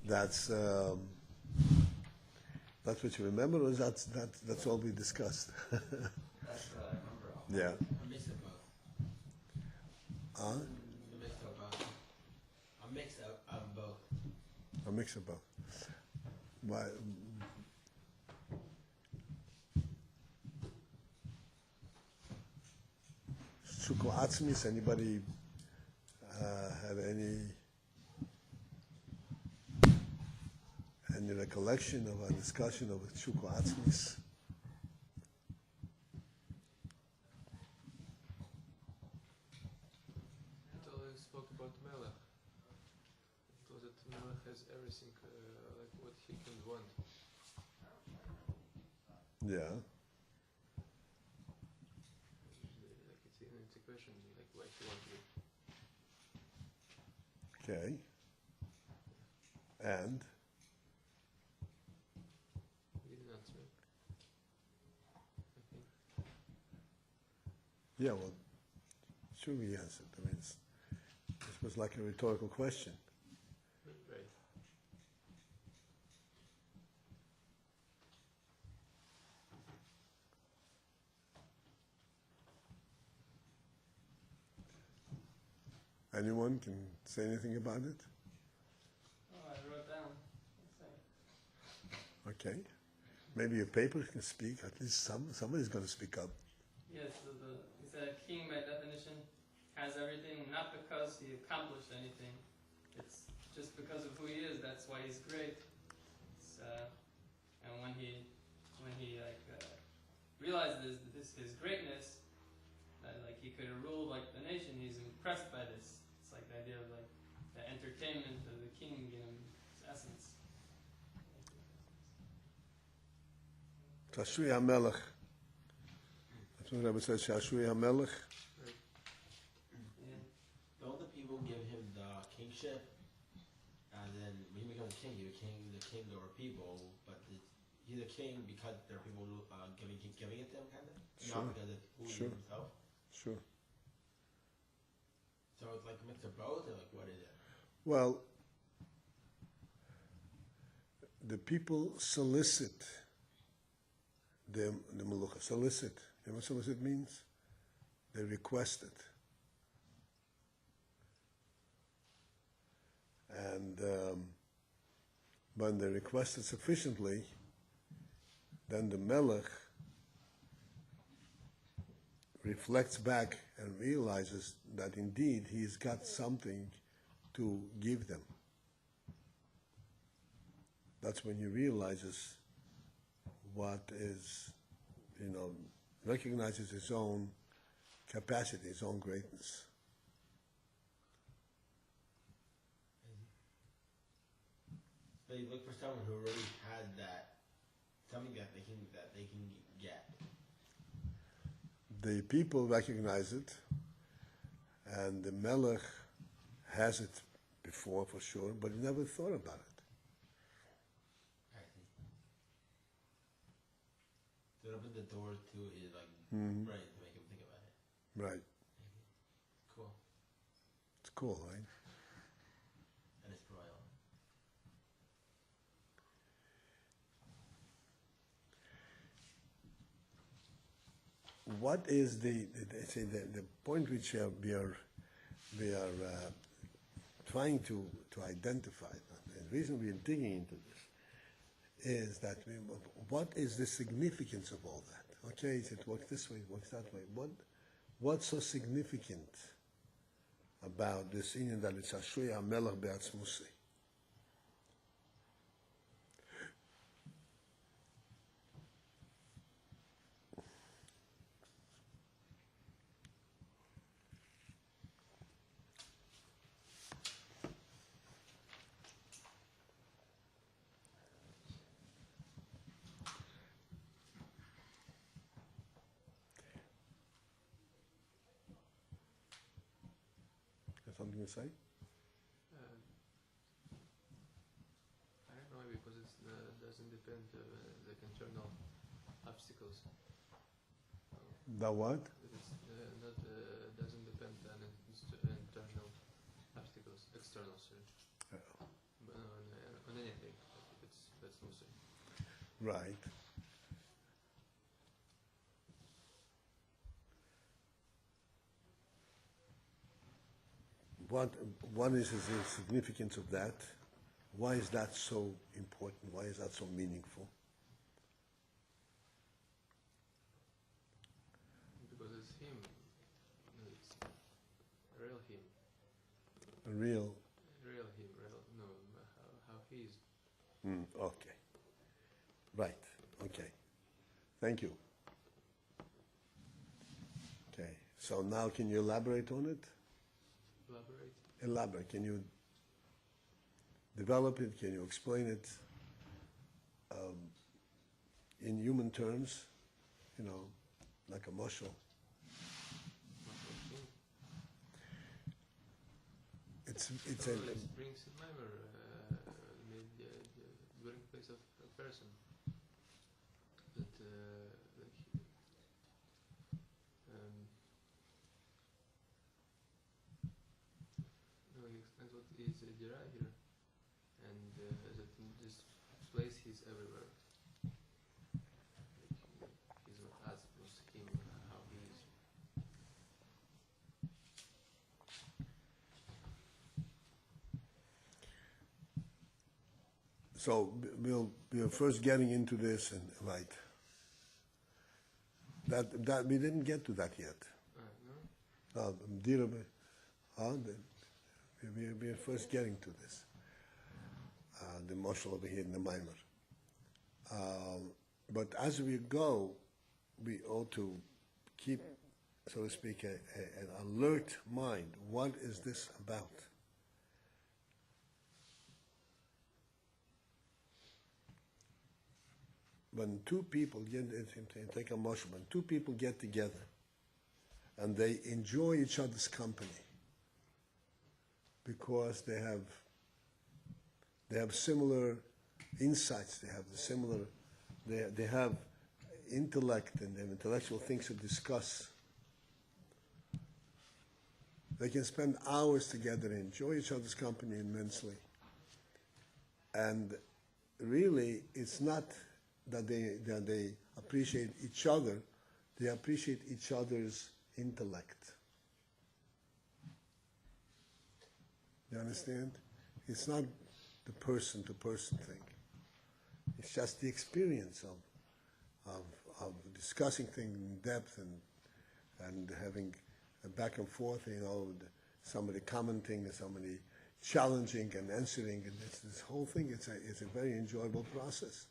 That's what you remember, or is that's all we discussed? That's what I remember. Yeah. A mix of both. Huh? A mix of both. A mix of both. A mix of both. Why? Shuko Atzmis, anybody had any recollection of a discussion of Shuko Atzmis? We spoke about Melech. It was that Melech has everything like what he can want. Yeah. Like it's an integration, like what he wants to. Okay. And He didn't answer it. I think. yeah, well, sure we answered. I mean, this was like a rhetorical question. Right. Anyone can say anything about it? Oh, I wrote down. Okay. Maybe a paper can speak. At least somebody's going to speak up. Yes, he said a king by definition has everything, not because he accomplished anything. It's just because of who he is. That's why he's great. And when he realizes his greatness, that like he could rule like the nation, he's impressed by this. It's like the idea of like the entertainment of the king in its essence. Shashui HaMelech. That's what Rabbi says, Shashui HaMelech. Don't the people give him the kingship, and then when he becomes king, he's the king over people, but he's a king because there are people giving it to him, kind of? Sure. Not because of who he Sure. is himself? Sure. So it's like a mix of both, or like what is it? Well, the people solicit the Melucha. Solicit. You know what solicit means? They request it. And when they request it sufficiently, then the Melech reflects back and realizes that indeed he's got something to give them. That's when he realizes what is, recognizes his own capacity, his own greatness. They look for someone who already had that, something that they can get. The people recognize it, and the Melech has it before for sure, but he never thought about it. I see. So it opened the door to his Mhm. brain to make him think about it. Right. Cool. It's cool, right? And it's royal. What is the point which we are trying to identify? The reason we are digging into this is that what is the significance of all that? Okay, it works this way, it works that way. What's so significant about this inyan that it's Hashui HaMelech Be'atzmusi? Something to say? I don't know, because it doesn't depend like internal obstacles. The what? It's not doesn't depend on internal obstacles, external, sorry. on anything. That's Musa. Right. What is the significance of that? Why is that so important? Why is that so meaningful? Because it's him. It's real him. A real. Real him. Real. No, how he is. Okay. Right. Okay. Thank you. Okay. So now can you elaborate on it? Elaborate. Elaborate. Can you develop it? Can you explain it in human terms? You know, like a mushal. It's so a. It brings in MAAMAR the dwelling place of a person. That no, he explains what is Dira here, and that in this place he's everywhere. He's not us, it's him, how he is. So we're first getting into this, and right. That we didn't get to that yet. No? We're first getting to this. The marshal over here in the MAAMAR. But as we go, we ought to keep, so to speak, an alert mind. What is this about? When two people take a marshal, when two people get together and they enjoy each other's company because they have similar insights, they have intellect and they have intellectual things to discuss. They can spend hours together and enjoy each other's company immensely. And really, it's not that they appreciate each other, they appreciate each other's intellect. You understand? It's not the person-to-person thing. It's just the experience of discussing things in depth and having a back and forth, somebody commenting and somebody challenging and answering, and this whole thing, it's a very enjoyable process.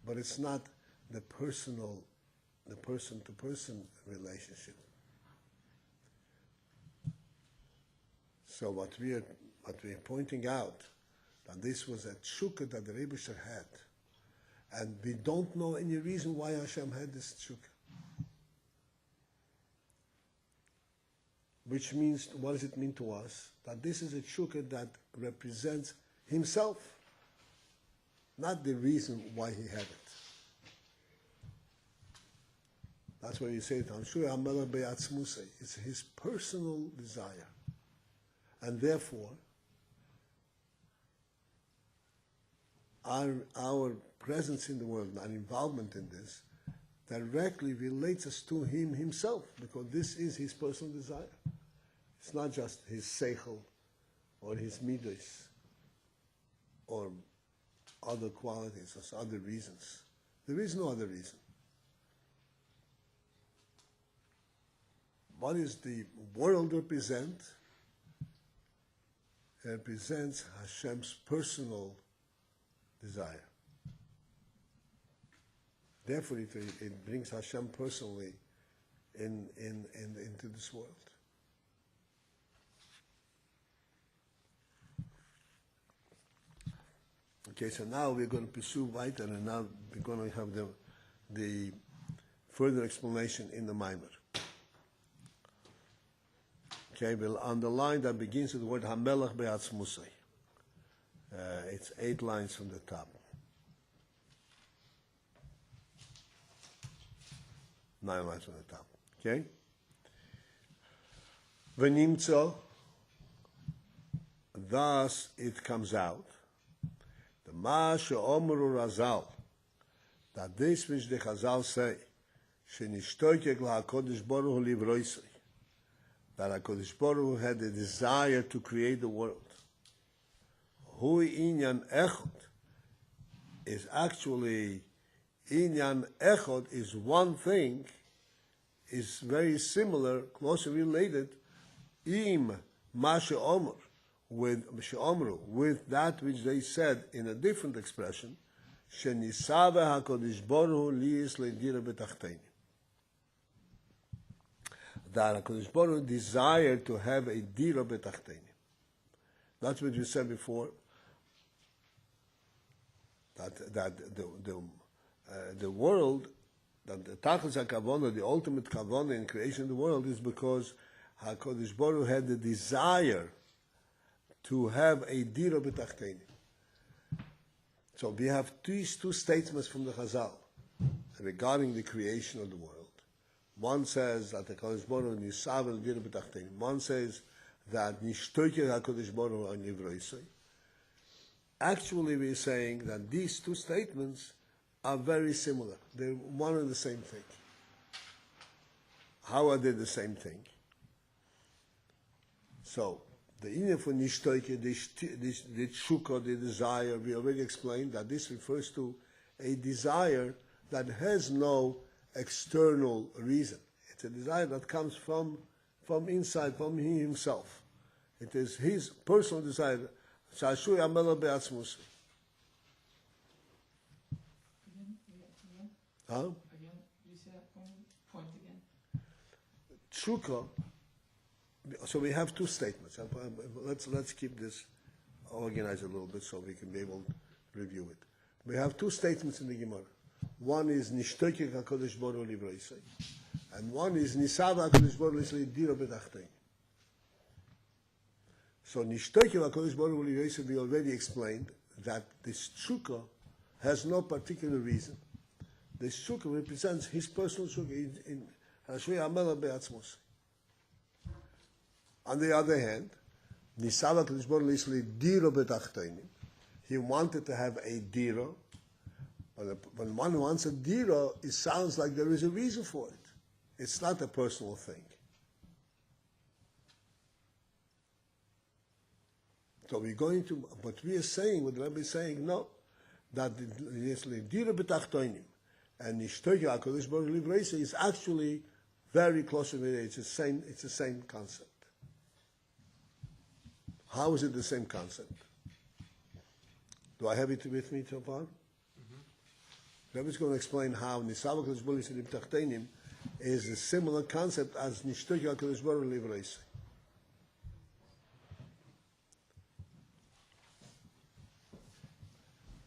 But it's not the person-to-person relationship. So what we are pointing out, that this was a tshuka that the Rebbe had, and we don't know any reason why Hashem had this tshuka. Which means, what does it mean to us? That this is a tshuka that represents Himself, not the reason why He had it. That's why you say it, it's His personal desire. And therefore, our presence in the world, our involvement in this, directly relates us to Him Himself, because this is His personal desire. It's not just His seichel or His midos or other qualities or other reasons. There is no other reason. What does the world represent? It represents Hashem's personal desire. Therefore, it brings Hashem personally into this world. Okay, so now we're going to pursue weiter, and now we're going to have the further explanation in the MAAMAR. Okay, we'll underline that begins with the word Hamelach be'atzmusai. It's 8 lines from the top. 9 lines from the top. Okay? V'nimtzo, thus it comes out. Ma she'omru Razal, that this which the Chazal say, she'nishtoikek la'HaKodesh Baruch Hu livroisei, that HaKodesh Baruch Hu had a desire to create the world. Hui inyan echod is actually, inyan echod is one thing, is very similar, closely related, im ma she'omru, with that which they said in a different expression, shenisava HaKodesh Baruch Hu liyis le'dira b'tachteini. That HaKadosh Baruch Hu desired to have a dira b'tachteini. That's what you said before. That the world, that the tachlis hakavona, the ultimate kavona in creation of the world, is because HaKadosh Baruch Hu had the desire to have a dira b'tachteini. So we have these two statements from the Chazal regarding the creation of the world. One says that the HaKadosh Baruch Hu nisav dira b'tachteini. One says that nishtoike HaKadosh Baruch Hu an livroisei. Actually, we're saying that these two statements are very similar. They're one and the same thing. How are they the same thing? So, the inyan for nishtoike, the tshuka, the desire, we already explained that this refers to a desire that has no external reason. It's a desire that comes from inside, from he himself. It is his personal desire. Shashui amela be'atzmus. Huh? Again, you say one point again. Tshuka. So we have two statements. Let's keep this organized a little bit so we can be able to review it. We have two statements in the Gemara. One is nishtoike HaKadosh Baruch Hu livroisei, and one is nisav HaKadosh Baruch Hu dira b'tachteini. So nishtoike HaKadosh Baruch Hu livroisei, we already explained that this tshuka has no particular reason. This tshuka represents his personal tshuka in Hashui Amela Be'atzmos. On the other hand, nisav HaKadosh Baruch Hu dira b'tachteini. He wanted to have a dira. When one wants a dira, it sounds like there is a reason for it. It's not a personal thing. So we're going to, what we are saying, what the Rabbi is saying, no, that the dira b'tachtoinim and nishtoike HaKadosh Baruch Hu livroisei is actually very closely related. It's the same concept. How is it the same concept? Do I have it with me so far? Rabbi is going to explain how nisav HaKadosh Baruch Hu b'tachtenim is a similar concept as nishtoike HaKadosh Baruch Hu livroisei.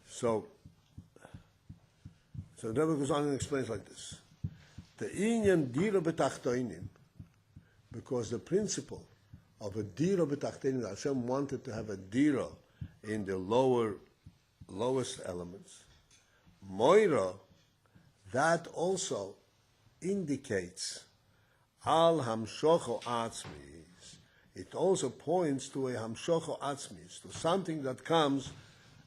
So Rabbi goes on and explains like this: the inyan dira b'tachtenim, because the principle of a dira b'tachtenim, that Hashem wanted to have a dira in the lowest elements. Moira, that also indicates al hamshocho atzmis. It also points to a hamshocho atzmis, to something that comes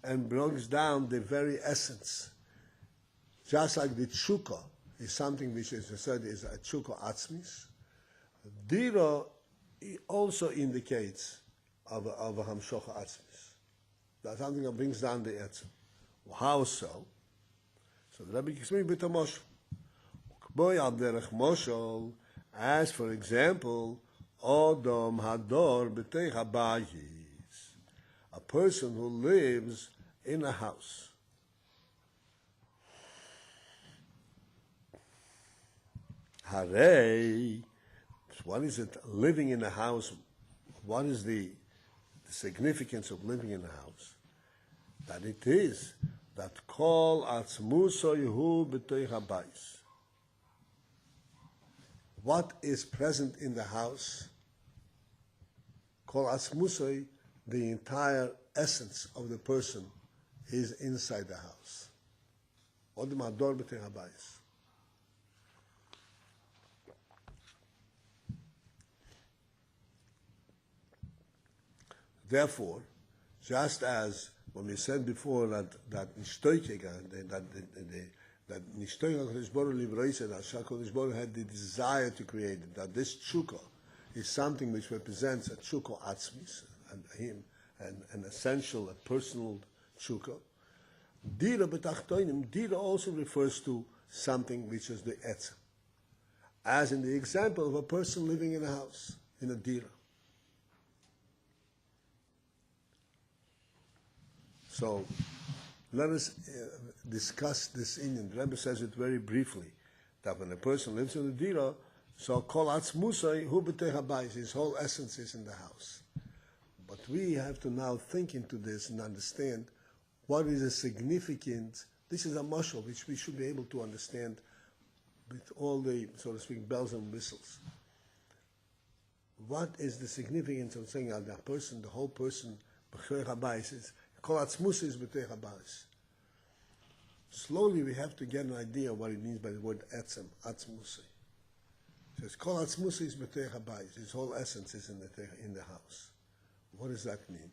and brings down the very essence. Just like the tshuka is something which is said is a tshuka atzmis, dira also indicates of a hamshocha atzmis. That's something that brings down the etzem. How so? So the Rabbi explains with a moshel. As for example, Odom Hador B'tei Habayis, a person who lives in a house. Harei, what is it, living in a house? What is the significance of living in a house? That it is that kol atzmuso yehu b'tei habayis. What is present in the house? Kol atzmuso, the entire essence of the person is inside the house. Odem hador b'tei habayis. Therefore, just as when we said before that Nishtoikega, that Nishtoikega had the desire to create it, that this tshuka is something which represents a tshuka atzmis, and him, an essential, a personal tshuka. Dira betachtoinim, dira also refers to something which is the etzem. As in the example of a person living in a house, in a dira. So, let us discuss this Indian. The Rebbe says it very briefly, that when a person lives in a dira, so kol atzmusai hu b'tei habayis, his whole essence is in the house. But we have to now think into this and understand what is the significance. This is a mashal which we should be able to understand with all the, so to speak, bells and whistles. What is the significance of saying that the person, the whole person, b'tei habayis, is kol atzmusai is b'tei habayis. Slowly we have to get an idea of what it means by the word etzem, atzmusai. It says, kol atzmusai is b'tei habayis. His whole essence is in the house. What does that mean?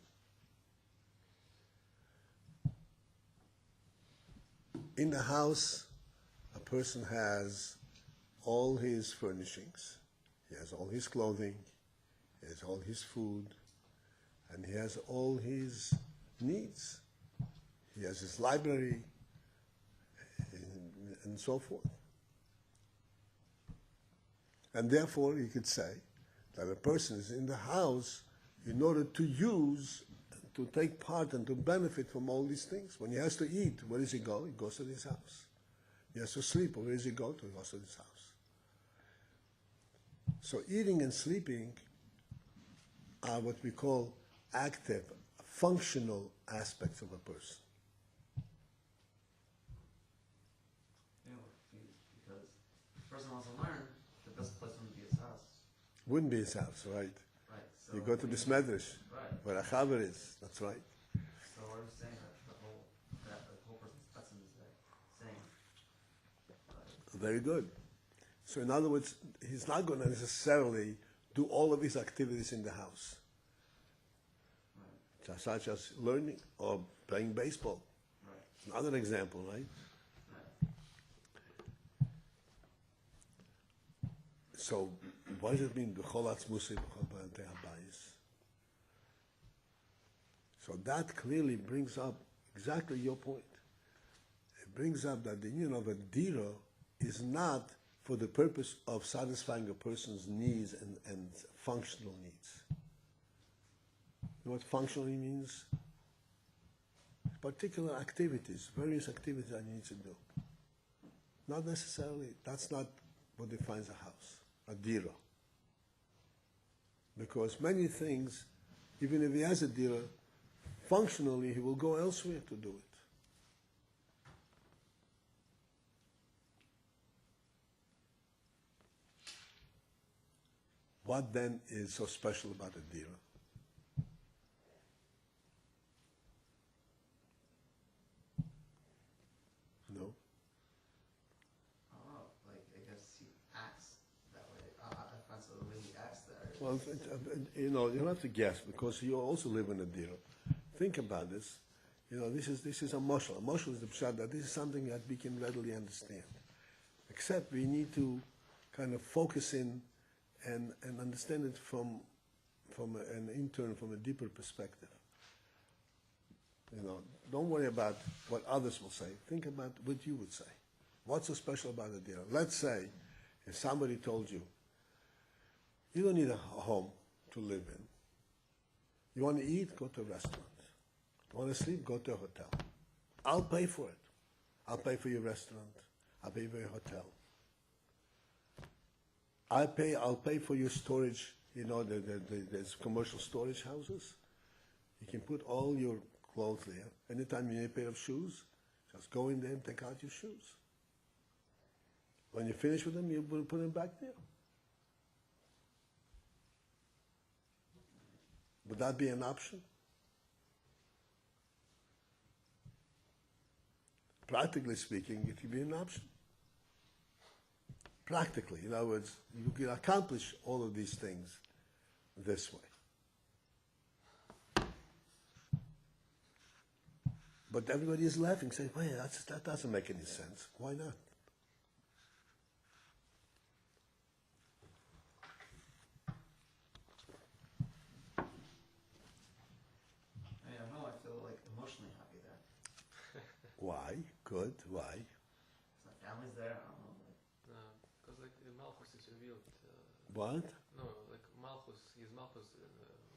In the house, a person has all his furnishings. He has all his clothing. He has all his food. And he has all his needs. He has his library, and so forth. And therefore, you could say that a person is in the house in order to use, to take part and to benefit from all these things. When he has to eat, where does he go? He goes to his house. He has to sleep, where does he go to? He goes to his house. So eating and sleeping are what we call active, functional aspects of a person. Because if the person wants to learn, the best place wouldn't be his house. Wouldn't be his house, right? Right. So You go to Bismedrish, right. where a chaver is. That's right. So we're saying that the whole person's essence is saying. Very good. So in other words, he's not going to necessarily do all of his activities in the house, Right. such as learning or playing baseball. Right. Another example, right? Right. So what does it mean? B'chol atzmusai b'chol b'tei habayis. So that clearly brings up exactly your point. It brings up that the union of a dira is not for the purpose of satisfying a person's needs and functional needs. You know what functionally means? Particular activities, various activities I need to do. Not necessarily, that's not what defines a house, a dira. Because many things, even if he has a dira, functionally he will go elsewhere to do it. What then is so special about a dira? No? Oh, like I guess he acts that way. I find so the way he acts there. Well, you know, you don't have to guess because you also live in a dira. Think about this. You know, this is a mashal. A mashal is the pshat that this is something that we can readily understand. Except we need to kind of focus in and understand it from a deeper perspective. You know, don't worry about what others will say. Think about what you would say. What's so special about a dira? Let's say if somebody told you, you don't need a home to live in. You want to eat, go to a restaurant. You want to sleep, go to a hotel. I'll pay for it. I'll pay for your restaurant. I'll pay for your hotel. I'll pay for your storage. You know, there's commercial storage houses. You can put all your clothes there. Anytime you need a pair of shoes, just go in there and take out your shoes. When you finish with them, you will put them back there. Would that be an option? Practically speaking, it could be an option. Practically, in other words, you can accomplish all of these things this way. But everybody is laughing, saying, wait, that doesn't make any sense. Why not? I don't know, I feel like emotionally happy there. Why? Good. Why? My family's there, I don't know. Because like Malchus is revealed. What? No, like Malchus, his Malchus,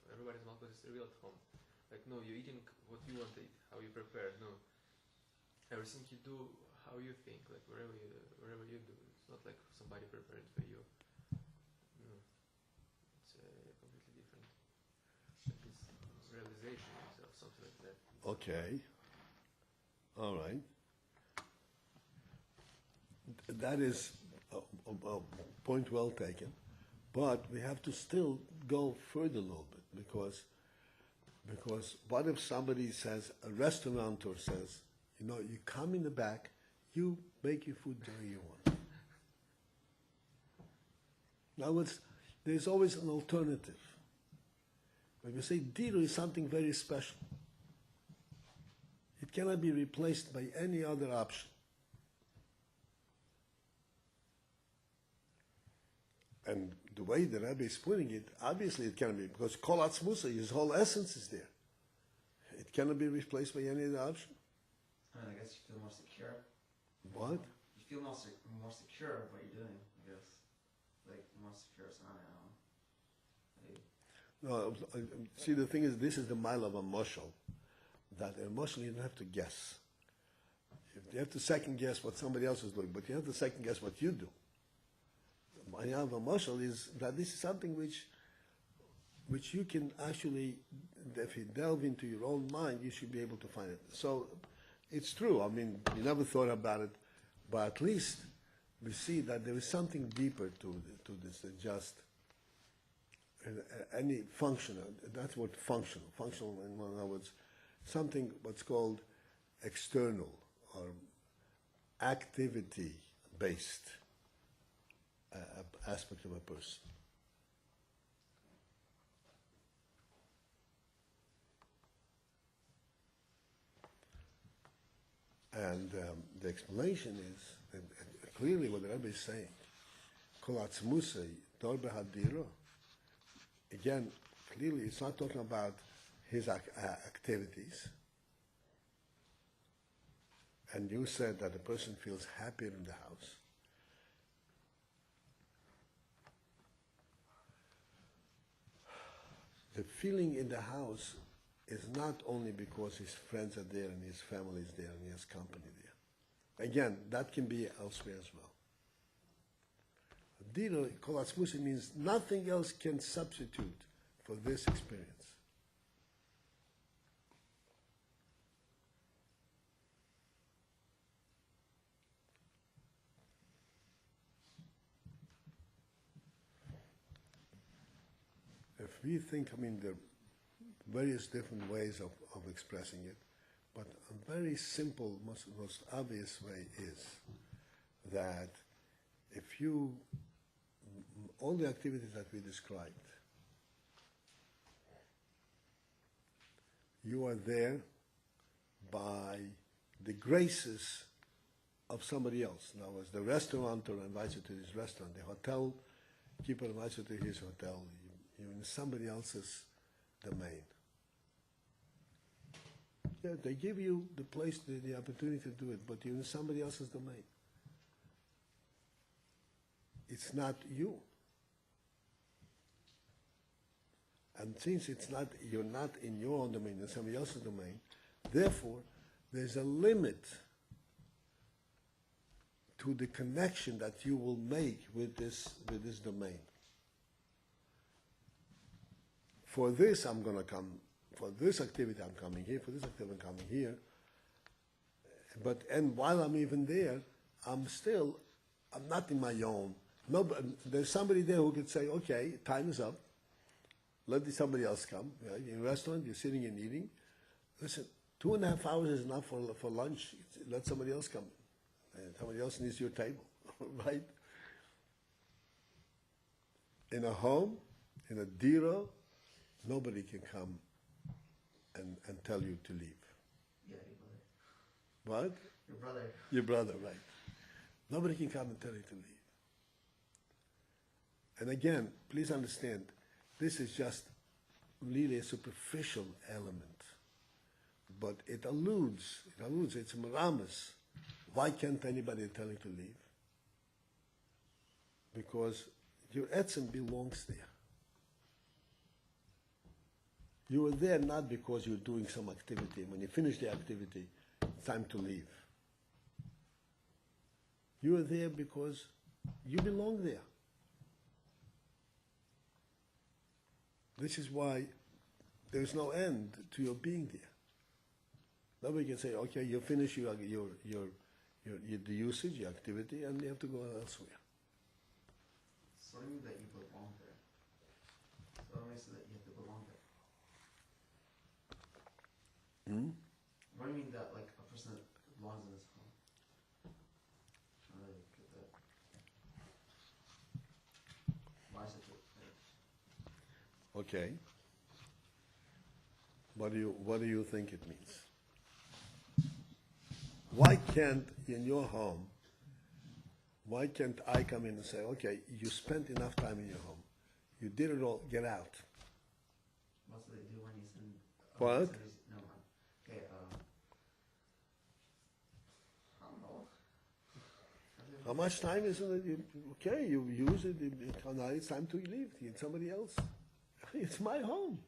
everybody's Malchus is revealed home. Like no, you're eating what you want to eat, how you prepare. No, everything you do, how you think, like wherever you do. It's not like somebody prepared for you. No, it's completely different. It's realization of something like that. Okay. All right. That is a point well taken. But we have to still go further a little bit because what if somebody says, a restaurateur says, you know, you come in the back, you make your food the way you want. In other words, there's always an alternative. When we say diro is something very special, it cannot be replaced by any other option. And the way the Rebbe is putting it, obviously it cannot be, because kol atzmusa, his whole essence is there. It cannot be replaced by any other option. I mean, I guess you feel more secure. What? You feel more secure of what you're doing, I guess. Like, more secure somehow, I don't know. No, see, the thing is, this is the mile of a moshel, that a moshel you don't have to guess. You have to second guess what somebody else is doing, but you have to second guess what you do. My of a moshel is that this is something which you can actually, if you delve into your own mind, you should be able to find it. So it's true. I mean, you never thought about it, but at least we see that there is something deeper to this than just any functional. That's what functional. Functional, in other words, something what's called external or activity-based aspect of a person. And the explanation is, clearly what the Rabbi is saying, kol atzmusei dor behadiro. Again, clearly it's not talking about his activities. And you said that the person feels happier in the house. The feeling in the house is not only because his friends are there and his family is there and he has company there. Again, that can be elsewhere as well. Dino, kol atzmusa means nothing else can substitute for this experience. If we think, I mean, there are various different ways of expressing it, but a very simple, most obvious way is that if you, all the activities that we described, you are there by the graces of somebody else. In other words, the restaurateur invites you to his restaurant, the hotel keeper invites you to his hotel. You're in somebody else's domain. Yeah, they give you the place, the opportunity to do it, but you're in somebody else's domain. It's not you. And since you're not in your own domain, in somebody else's domain, therefore, there's a limit to the connection that you will make with this domain. For this, I'm going to come. For this activity, I'm coming here. For this activity, I'm coming here. And while I'm even there, I'm not in my own. No, there's somebody there who could say, okay, time is up. Let somebody else come. You're in a restaurant, you're sitting and eating. Listen, 2.5 hours is enough for lunch. Let somebody else come. And somebody else needs your table, right? In a home, in a diro, nobody can come and tell you to leave. Yeah, What? Your brother. Your brother, right. Nobody can come and tell you to leave. And again, please understand, this is just really a superficial element. But it alludes, it's maramas. Why can't anybody tell you to leave? Because your etzem belongs there. You were there not because you're doing some activity. When you finish the activity, it's time to leave. You are there because you belong there. This is why there's no end to your being there. Nobody can say, okay, you finish the usage, your activity, and you have to go elsewhere. So what do you mean that you belong there? So what makes it that you have to belong there? What do you mean that like a person that belongs in this home? I don't really get that. Why is it that? Okay. What do you think it means? Why can't, in your home, why can't I come in and say, okay, you spent enough time in your home. You did it all, get out. What's what they do when you send... What? No, man. Okay, I don't know. How much time is it? Okay, you use it, now it's time to leave. It's somebody else. It's my home.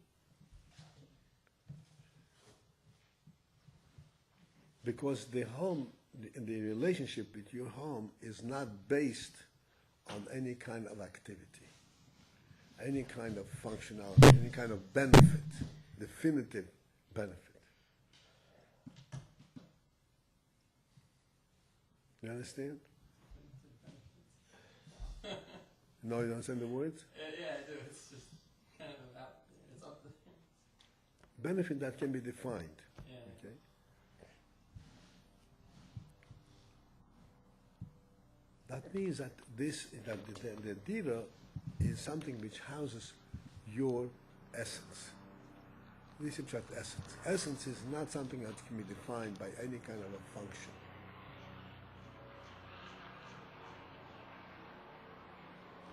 Because the home, the relationship with your home is not based on any kind of activity, any kind of functionality, any kind of benefit, definitive benefit. You understand? No, you don't understand the words? Yeah, I do. It's just kind of out there. It's up there. Benefit that can be defined. Yeah. Okay? That means that the dira is something which houses your essence. This is just essence. Essence is not something that can be defined by any kind of a function.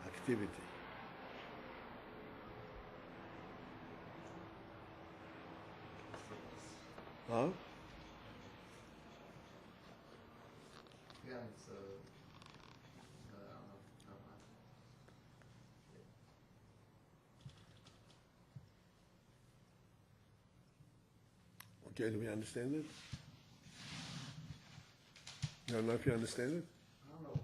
Activity. Huh? Yeah, it's I don't know. Okay, do we understand it? You don't know if you understand it? I don't know.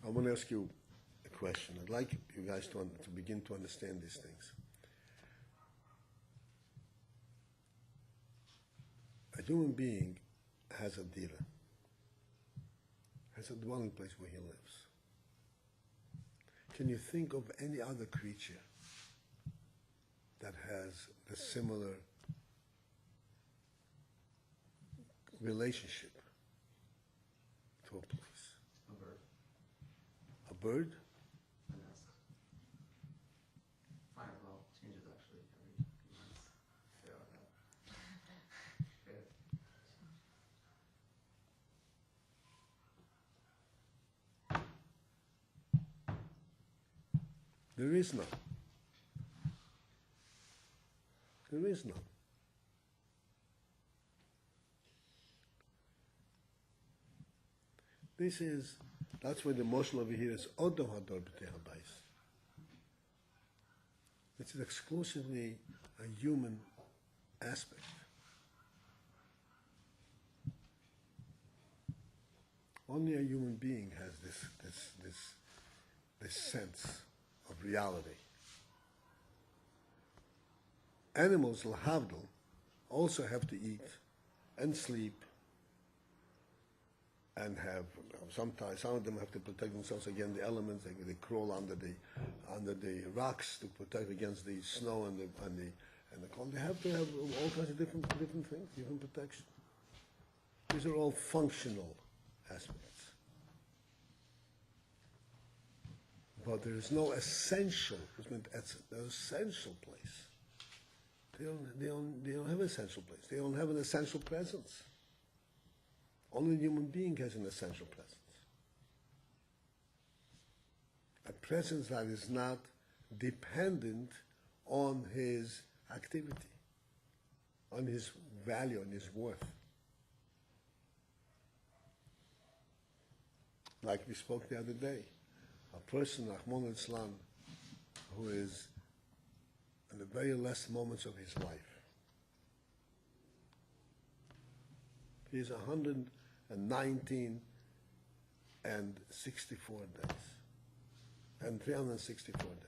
I want to ask you a question. I'd like you guys to begin to understand these things. A human being has a dira, has a dwelling place where he lives. Can you think of any other creature that has a similar relationship to a place? A bird. A bird? A nest. Fine, well, changes actually every few months. Yeah, like that. Okay. There is none. There is none. That's why the motion over here is Odom Hador B'tei Habayis. This is exclusively a human aspect. Only a human being has this sense of reality. Animals, l'havdil, also have to eat and sleep and have, sometimes some of them have to protect themselves against the elements. They crawl under the rocks to protect against the snow and the cold. They have to have all kinds of different things, different protection. These are all functional aspects. but there is no essential, no essential place. They don't have an essential place. They don't have an essential presence. Only a human being has an essential presence. A presence that is not dependent on his activity, on his value, on his worth. Like we spoke the other day, a person, Rahman al-Islam, who is in the very last moments of his life. He's 119 and 64 days, and 364 days.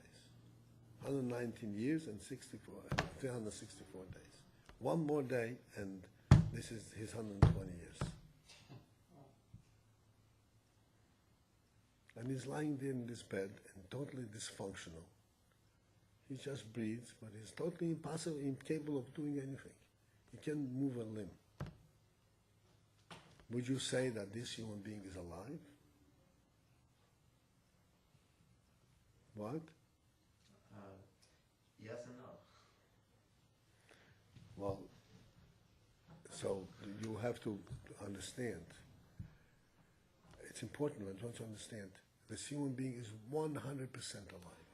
119 years and 364 days. One more day, and this is his 120 years. And he's lying there in this bed and totally dysfunctional. He just breathes, but he's totally incapable of doing anything. He can't move a limb. Would you say that this human being is alive? What? Yes and no. Well, so you have to understand. It's important to understand. This human being is 100% alive.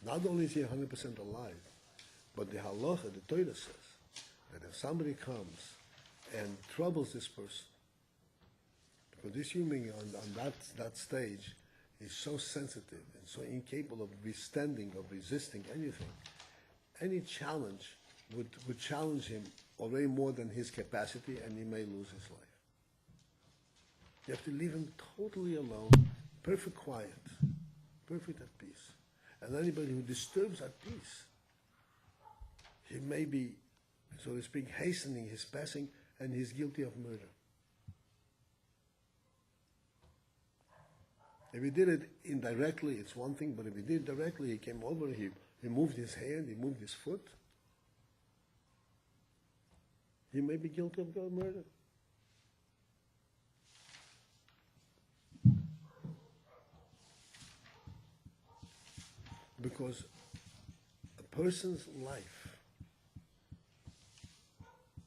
Not only is he 100% alive, but the halacha, the Torah says, that if somebody comes and troubles this person, because this human being on that stage is so sensitive and so incapable of withstanding, of resisting anything, any challenge would challenge him already more than his capacity, and he may lose his life. You have to leave him totally alone, perfect quiet, perfect at peace. And anybody who disturbs that peace, he may be, so to speak, hastening his passing, and he's guilty of murder. If he did it indirectly, it's one thing, but if he did it directly, he came over, he moved his hand, he moved his foot, he may be guilty of murder. Because a person's life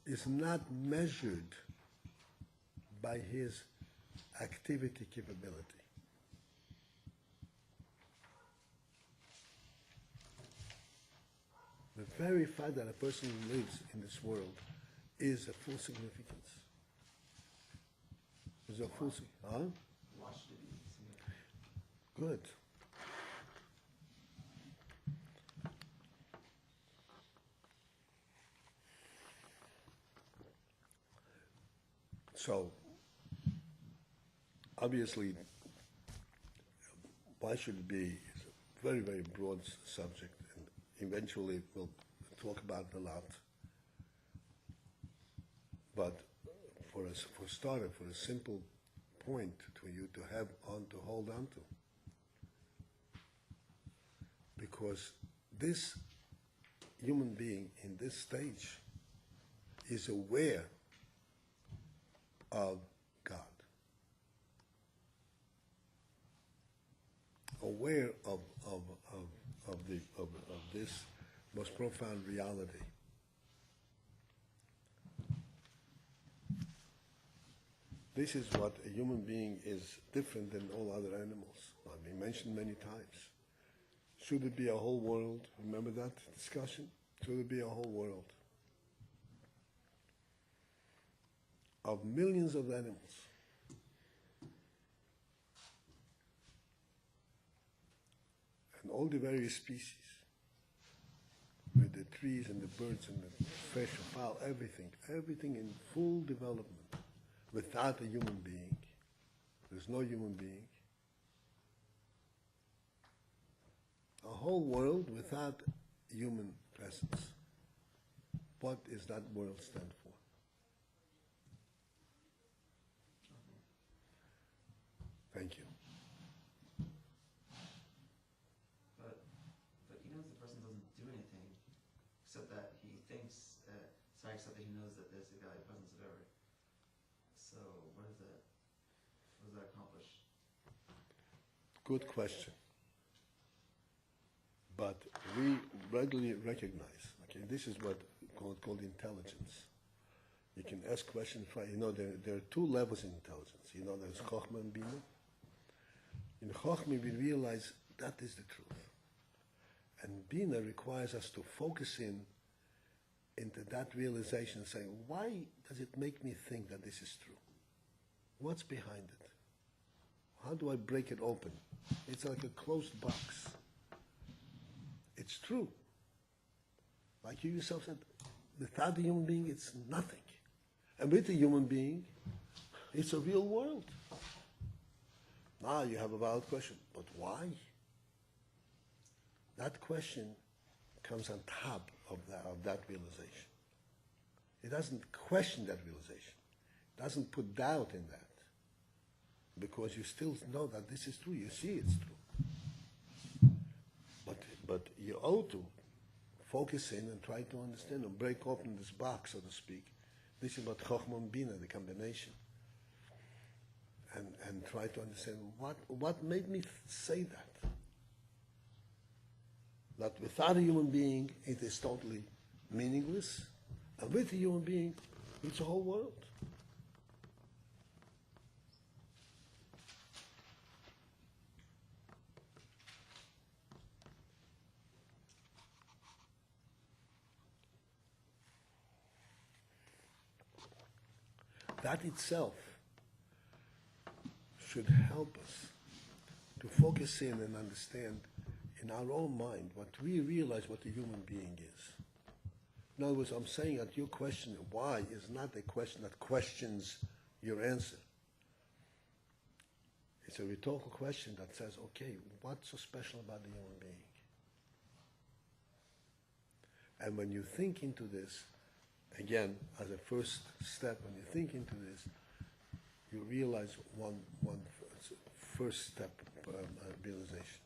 is not measured by his activity capability. The very fact that a person lives in this world is a full significance. Is a full significance. Huh? Good. So, obviously, why should it be? It's a very, very broad subject, and eventually we'll talk about it a lot. But for starter, for a simple point for you to hold on to, because this human being in this stage is aware of God, aware of this most profound reality. This is what a human being is different than all other animals. I've been mentioned many times. Should it be a whole world? Remember that discussion? Should it be a whole world of millions of animals? And all the various species, with the trees and the birds and the fish and fowl, everything in full development, without a human being. There's no human being. A whole world without human presence. What does that world stand for? Thank you. But even if the person doesn't do anything, except that he thinks, except that he knows that there's a God, the presence of every. So what does that accomplish? Good question. But we readily recognize, okay, this is what called intelligence. You can ask questions, there are two levels in intelligence. There's Chochmah and Bina. In Chochmah, we realize that is the truth. And Bina requires us to focus into that realization and say, why does it make me think that this is true? What's behind it? How do I break it open? It's like a closed box. It's true. Like you yourself said, without a human being, it's nothing. And with a human being, it's a real world. Now you have a valid question, but why? That question comes on top of that realization. It doesn't question that realization. It doesn't put doubt in that. Because you still know that this is true. You see it's true. But you ought to focus in and try to understand and break open this box, so to speak. This is about Chochmah and Bina, the combination. And try to understand what made me say that. That without a human being, it is totally meaningless. And with a human being, it's a whole world. That itself should help us to focus in and understand in our own mind what we realize what a human being is. In other words, I'm saying that your question, why, is not a question that questions your answer. It's a rhetorical question that says, okay, what's so special about the human being? And when you think into this, again, as a first step, when you think into this, you realize one first step realization.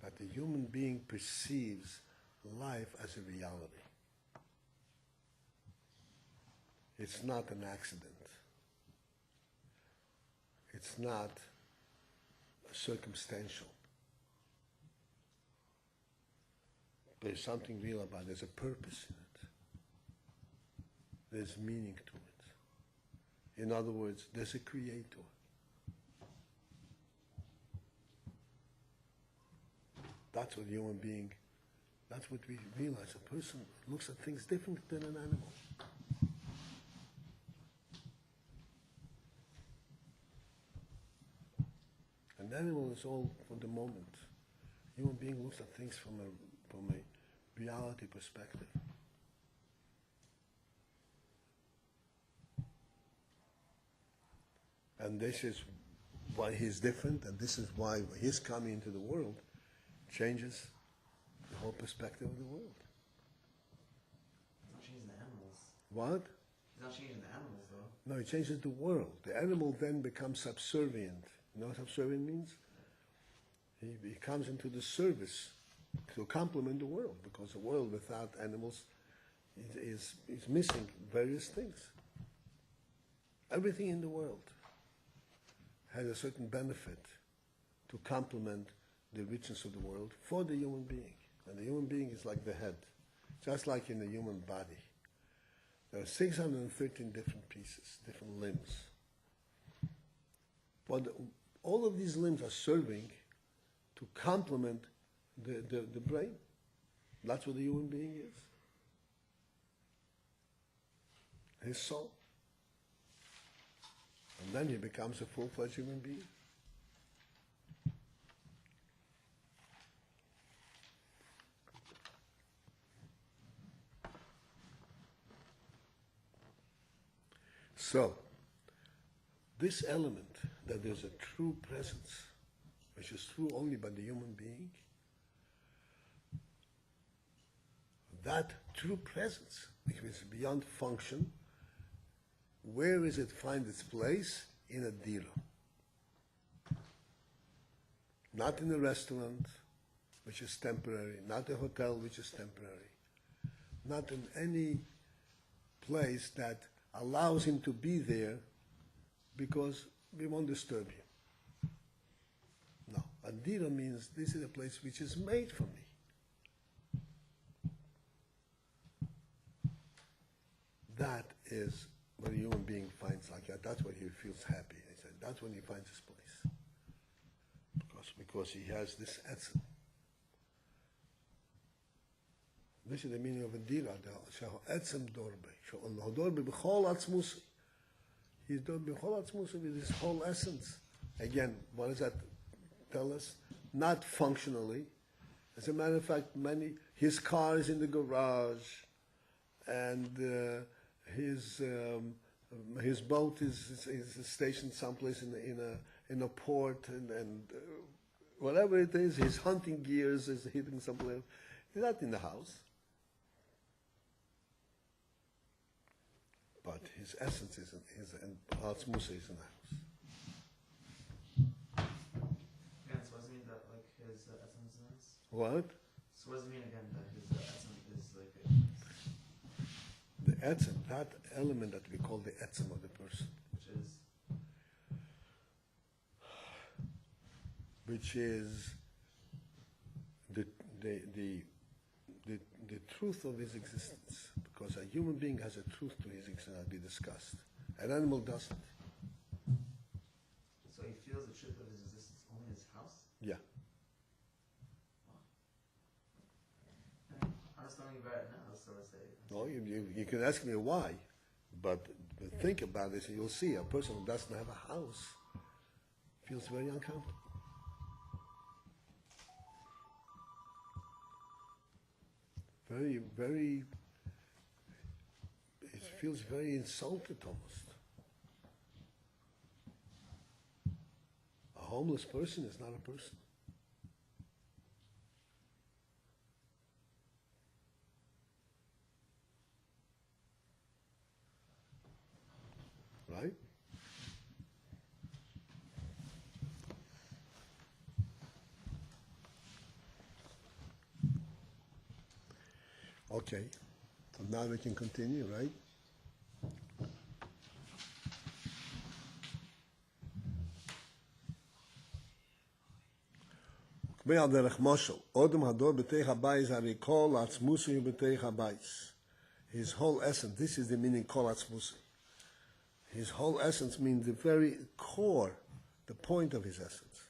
That the human being perceives life as a reality. It's not an accident. It's not circumstantial. There's something real about it. There's a purpose in it. There's meaning to it. In other words, there's a creator. That's what human being, that's what we realize. A person looks at things different than an animal. An animal is all for the moment. Human being looks at things from a reality perspective. And this is why he's different, and this is why his coming into the world changes the whole perspective of the world. He's not changing the animals. What? He's not changing the animals, though. No, it changes the world. The animal then becomes subservient. You know what subservient means? He comes into the service to complement the world, because the world without animals is missing various things. Everything in the world has a certain benefit to complement the richness of the world for the human being. And the human being is like the head, just like in the human body. There are 613 different pieces, different limbs. But all of these limbs are serving to complement the brain. That's what the human being is. His soul. And then he becomes a full-fledged human being. So, this element, that there's a true presence, which is true only by the human being, that true presence, which is beyond function, where does it find its place? In a dira. Not in a restaurant, which is temporary, not a hotel, which is temporary, not in any place that allows him to be there because we won't disturb him. No, Adira means this is a place which is made for me. That is when a human being finds like that. That's when he feels happy. He said that's when he finds his place. Because he has this etzem. This is the meaning of Adira. Etzem dorbe. Dorbe b'chol atzmusi. He's done b'chol atzmusi with his whole essence. Again, what does that tell us? Not functionally. As a matter of fact, his car is in the garage, and his boat is stationed someplace in a port, and whatever it is, his hunting gears is hidden somewhere. He's not in the house. But his essence is and Atzmusa is in the house. Again, so what does it mean that like his essence is? What? So what does it mean again that his essence is like The etzem, that element that we call the etzem of the person, which is the truth of his existence, because a human being has a truth to his existence that we discussed. An animal doesn't. So he feels the truth of his existence only in his house? Yeah. And understanding about it now, so to say. No, you can ask me why, but think about this and you'll see a person who doesn't have a house feels very uncomfortable. Very, very, it feels very insulted almost. A homeless person is not a person. Right? Okay, so now we can continue, right? His whole essence, this is the meaning kol atzmusi. His whole essence means the very core, the point of his essence.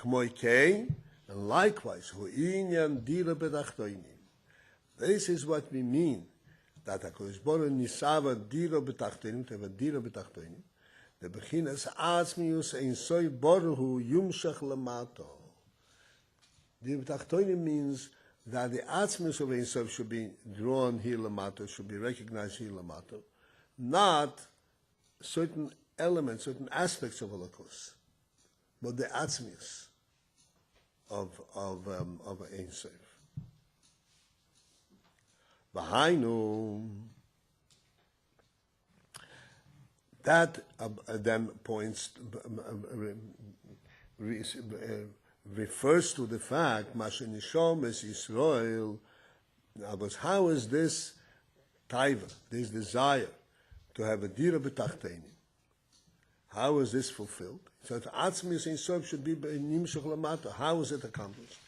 And likewise, hu inyan dira bedachtoinim. This is what we mean, that HaKadosh Baruch Hu nisava dira betachtoinim, to have a dira betachtoinim, the bechinas atzmius ein soy Baruch Hu yumshach lamato. Dira betachtoinim means that the atzmius of ein soy should be drawn here lamato, should be recognized here lamato, not certain elements, certain aspects of Holocaust, but the atzmius of ein soy. V'hainu, that then points, refers to the fact, Mashenishom es Yisrael, but how is this taiva, this desire to have a dira b'tachtenim, how is this fulfilled? So the atzmis in sof should be nimshach lamata. How is it accomplished?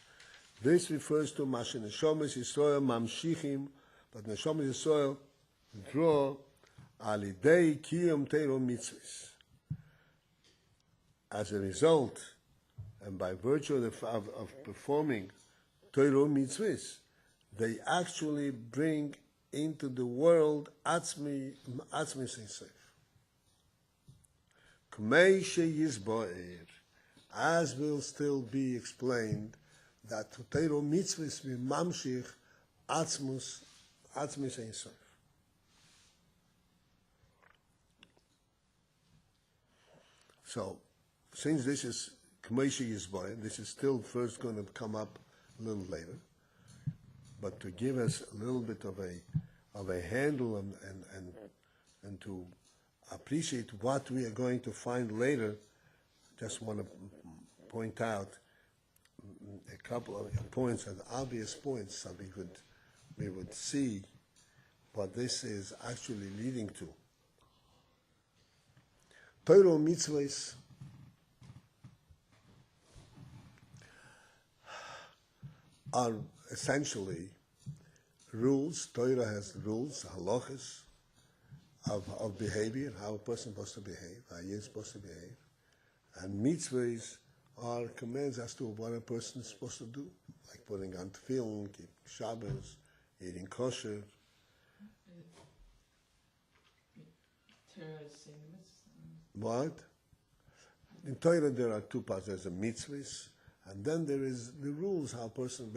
This refers to Mashenishom es Yisrael mamshichim, but Neshama Yisrael draw alidei kiyum teiro mitzvahs. As a result, and by virtue of performing teiro mitzvahs, they actually bring into the world atzmi seif. K'mei sheyizboer, as will still be explained, that teiro mitzvahs v'mamshich atzmus ein sof. So, since this is K'meishi Yisboy, this is still first going to come up a little later, but to give us a little bit of a handle and to appreciate what we are going to find later, just want to point out a couple of points, and obvious points, so we would see what this is actually leading to. Torah mitzvahs are essentially rules. Torah has rules, halachas of behavior, how a person is supposed to behave, how he is supposed to behave. And mitzvahs are commands as to what a person is supposed to do, like putting on tefillin, keeping Shabbos, eating kosher. Torah is saying this. What? In Torah there are two parts. There's the mitzvahs, and then there is the rules how a person,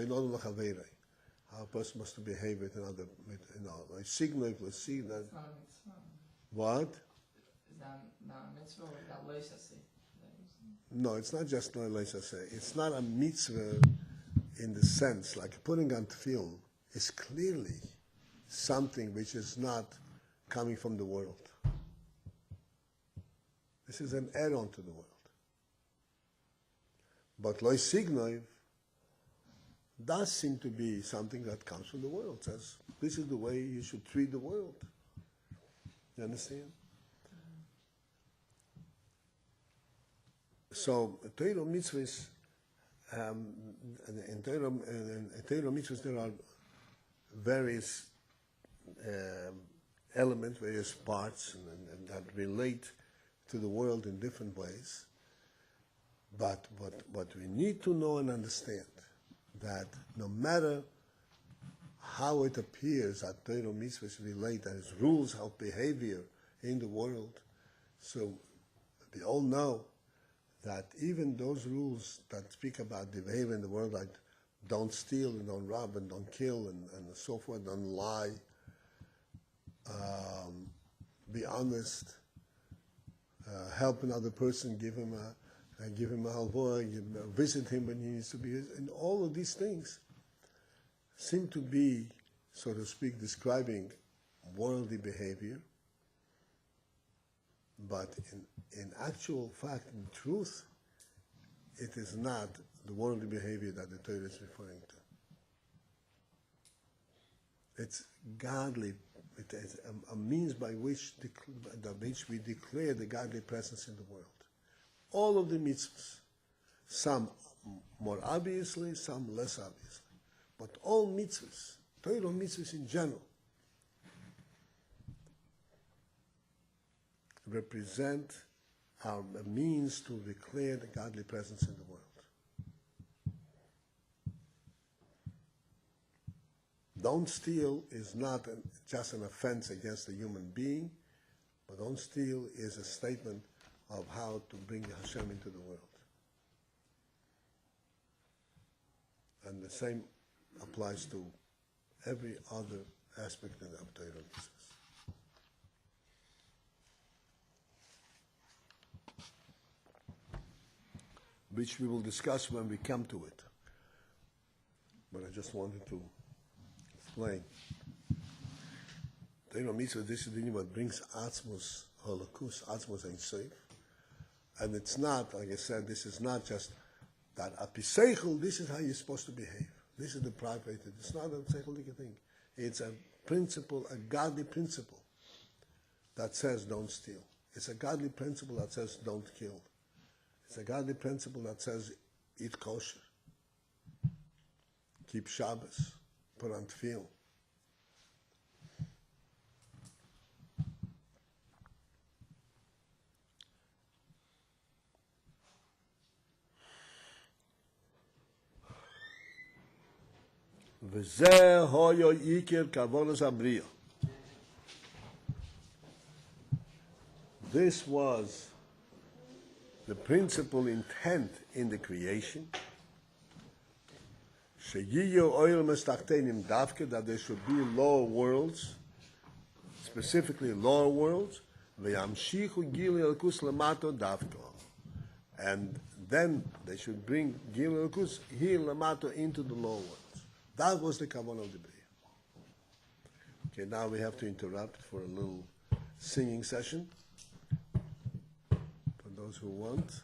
how a person must behave with another, like signal, let's see that. It's not a mitzvah. What? Is that not a mitzvah or that loisha say? No, it's not just no leisa say. It's not a mitzvah in the sense, like putting on tefillin is clearly something which is not coming from the world. This is an add-on to the world. But loy signoi does seem to be something that comes from the world. It says, this is the way you should treat the world. You understand? So, Torah mitzvahs, in Torah mitzvahs there are various elements, various parts and that relate to the world in different ways. But what we need to know and understand, that no matter how it appears that Torah mitzvahs relate as rules of behavior in the world, so we all know that even those rules that speak about the behavior in the world, like don't steal and don't rob and don't kill and so forth, don't lie, be honest, help another person, give him a halva, visit him when he needs to be, and all of these things seem to be, so to speak, describing worldly behavior, but in actual fact, in truth, it is not the worldly behavior that the Torah is referring to. It's godly. It is a means by which we declare the godly presence in the world. All of the mitzvahs, some more obviously, some less obviously, but all mitzvahs, Torah mitzvahs in general, represent a means to declare the godly presence in the world. Don't steal is not just an offense against a human being, but don't steal is a statement of how to bring Hashem into the world. And the same applies to every other aspect of Torah mitzvahs. Which we will discuss when we come to it. But I just wanted to explain. Torah mitzvah, this is what brings Atzmos Holocaust, Atzmos Ein Sof. And it's not, like I said, this is not just that apiseichel, this is how you're supposed to behave. This is the private. It's not a seichelic thing. It's a principle, a godly principle that says don't steal. It's a godly principle that says don't kill. It's a godly principle that says eat kosher, keep Shabbos, put on tefillin. V'zeh hoyo yikir kavonas abriya. This was the principal intent in the creation, that there should be lower worlds, specifically lower worlds, and then they should bring Gil Elokus here Lamato into the lower worlds. That was the kavanah of the Bria. Okay, now we have to interrupt for a little singing session. For those who want.